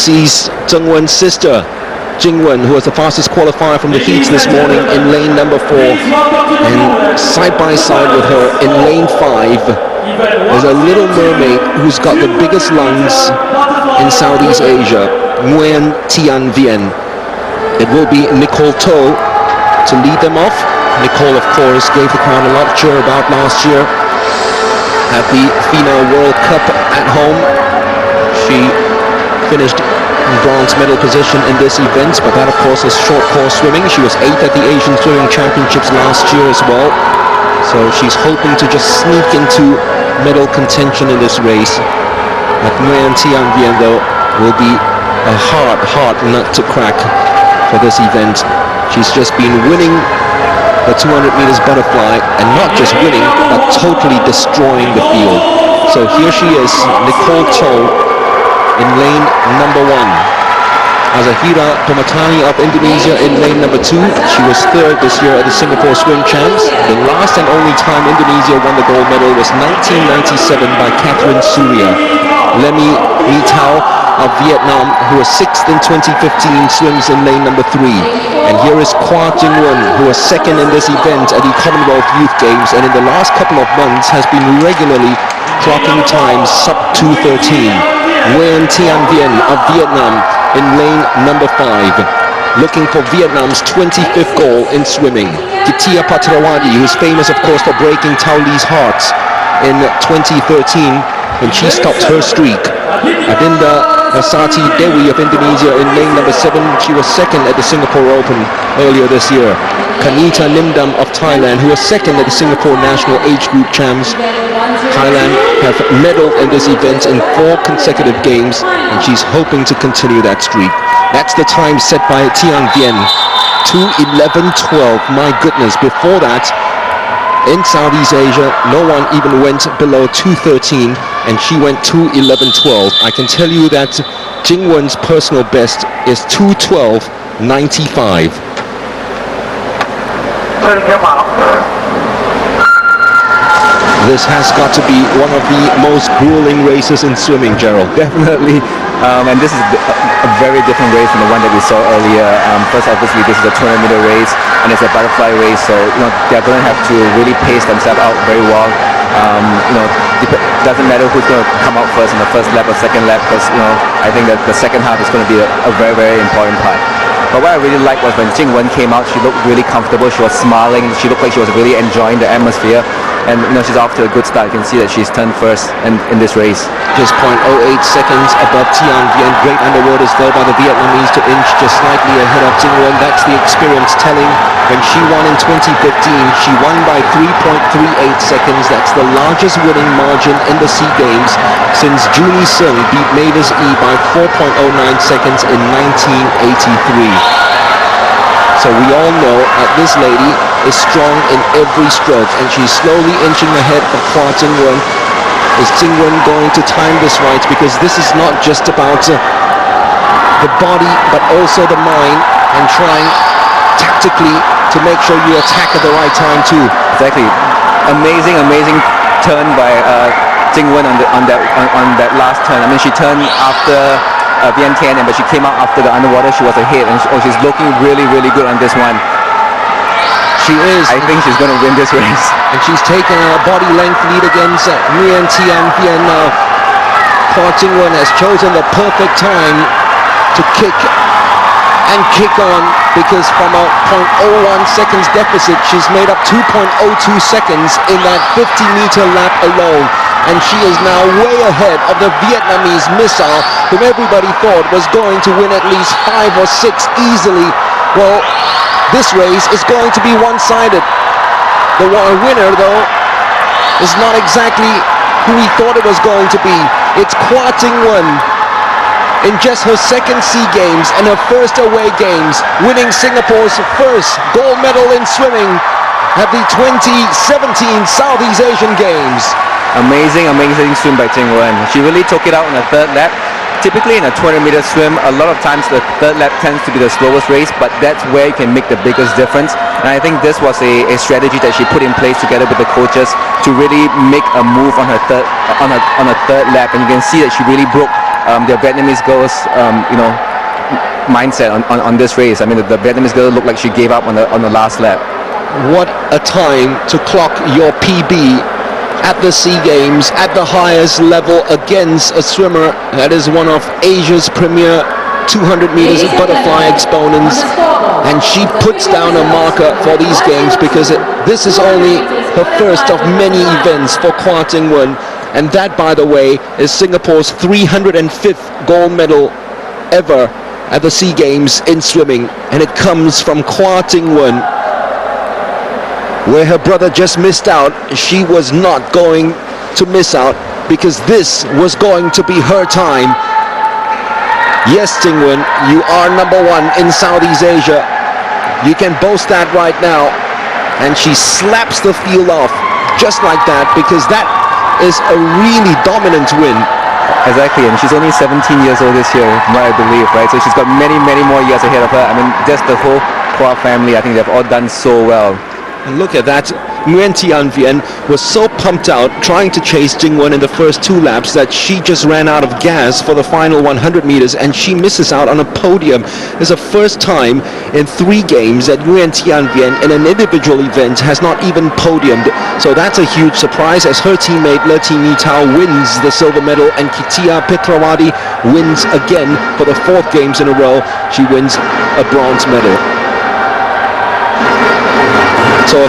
sees Zheng Wen's sister, Jingwen, who was the fastest qualifier from the heats this morning in lane number 4, and side by side with her in lane 5 is a little mermaid who's got the biggest lungs in Southeast Asia, Nguyen Tian Vien. It will be Nicole Thao to lead them off. Nicole, of course, gave the crowd a lot of cheer about last year at the FINA World Cup at home. She finished in bronze medal position in this event, but that of course is short course swimming. She was 8th at the Asian Swimming Championships last year as well, so she's hoping to just sneak into medal contention in this race. But Nguyen Tian Vien, though, will be a hard nut to crack for this event. She's just been winning the 200 meters butterfly, and not just winning, but totally destroying the field. So here she is, Nicole Thao, in lane number 1. Azahira Tomatani of Indonesia in lane number 2. She was 3rd this year at the Singapore Swim Champs. The last and only time Indonesia won the gold medal was 1997 by Catherine Surya. Lemmy Ni Thao of Vietnam, who was 6th in 2015, swims in lane number 3. And here is Quah who was 2nd in this event at the Commonwealth Youth Games, and in the last couple of months has been regularly clocking times sub 2:13. Nguyen Tian Vien of Vietnam in lane number 5, looking for Vietnam's 25th goal in swimming. Kittiya Patarawadee, who is famous, of course, for breaking Thao Lee's heart in 2013 when she stopped her streak. Adinda Sati Dewi of Indonesia in lane number 7. She was 2nd at the Singapore Open earlier this year. Kanita Nimdam of Thailand, who was 2nd at the Singapore National Age Group Champs. Thailand have medaled in this event in 4 consecutive games, and she's hoping to continue that streak. That's the time set by Tian Vien, 2:11.12. My goodness, before that, in Southeast Asia, no one even went below 2:13, and she went 2:11.12. I can tell you that Jingwen's personal best is 2:12.95. This has got to be one of the most grueling races in swimming, Gerald. Definitely, and this is a very different race from the one that we saw earlier. First, obviously, this is a 200-meter race, and it's a butterfly race, so they're going to have to really pace themselves out very well. Doesn't matter who's going to come out first in the first lap or second lap, because I think that the second half is going to be a very, very important part. But what I really liked was when Jingwen came out, she looked really comfortable. She was smiling. She looked like she was really enjoying the atmosphere. And she's off to a good start. You can see that she's turned first in this race. Just 0.08 seconds above Tian Vien. Great underwaters though by the Vietnamese to inch just slightly ahead of Jingwen. That's the experience telling. When she won in 2015, she won by 3.38 seconds. That's the largest winning margin in the SEA Games since Junie Sung beat Mavis E by 4.09 seconds in 1983. So we all know that this lady is strong in every stroke, and she's slowly inching ahead of Quah Jingwen. Is Jingwen going to time this right? Because this is not just about the body, but also the mind, and trying tactically to make sure you attack at the right time too. Exactly. Amazing turn by Jingwen on that last turn. I mean, she turned after Vientiane, but she came out after the underwater. She was ahead, and she's looking really good on this one. She is. I think she's going to win this race. And she's taken a body length lead against Nguyen Tian Vien now. Quah Jingwen has chosen the perfect time to kick on, because from a 0.01 seconds deficit, she's made up 2.02 seconds in that 50-meter lap alone. And she is now way ahead of the Vietnamese missile, whom everybody thought was going to win at least 5 or 6 easily. Well, this race is going to be one-sided. The winner, though, is not exactly who we thought it was going to be. It's Quah Jingwen, in just her 2nd SEA Games and her first away games, winning Singapore's first gold medal in swimming at the 2017 Southeast Asian Games. Amazing swim by Jingwen. She really took it out in the 3rd lap. Typically in a 200-meter swim, a lot of times the 3rd lap tends to be the slowest race, but that's where you can make the biggest difference. And I think this was a strategy that she put in place together with the coaches to really make a move on her third lap. And you can see that she really broke their Vietnamese girls, mindset on this race. I mean, the Vietnamese girl looked like she gave up on the last lap. What a time to clock your PB at the SEA Games at the highest level against a swimmer that is one of Asia's premier 200 meters butterfly exponents, and she puts down a marker for these games because this is only her first of many events for Quah, and that, by the way, is Singapore's 305th gold medal ever at the SEA Games in swimming, and it comes from Quah, where her brother just missed out. She was not going to miss out because this was going to be her time. Yes, Tingwen, you are number one in Southeast Asia. You can boast that right now. And she slaps the field off just like that, because that is a really dominant win. Exactly, and she's only 17 years old this year, from what I believe, right? So she's got many, many more years ahead of her. I mean, just the whole Quah family, I think they've all done so well. And look at that, Nguyen Thi Vien was so pumped out trying to chase Jingwen in the first 2 laps that she just ran out of gas for the final 100 meters, and she misses out on a podium. It's the first time in 3 games that Nguyen Thi Vien in an individual event has not even podiumed. So that's a huge surprise, as her teammate Le Thi Nhi Thao wins the silver medal, and Kittiya Patarawadee wins again for the 4th games in a row. She wins a bronze medal. So a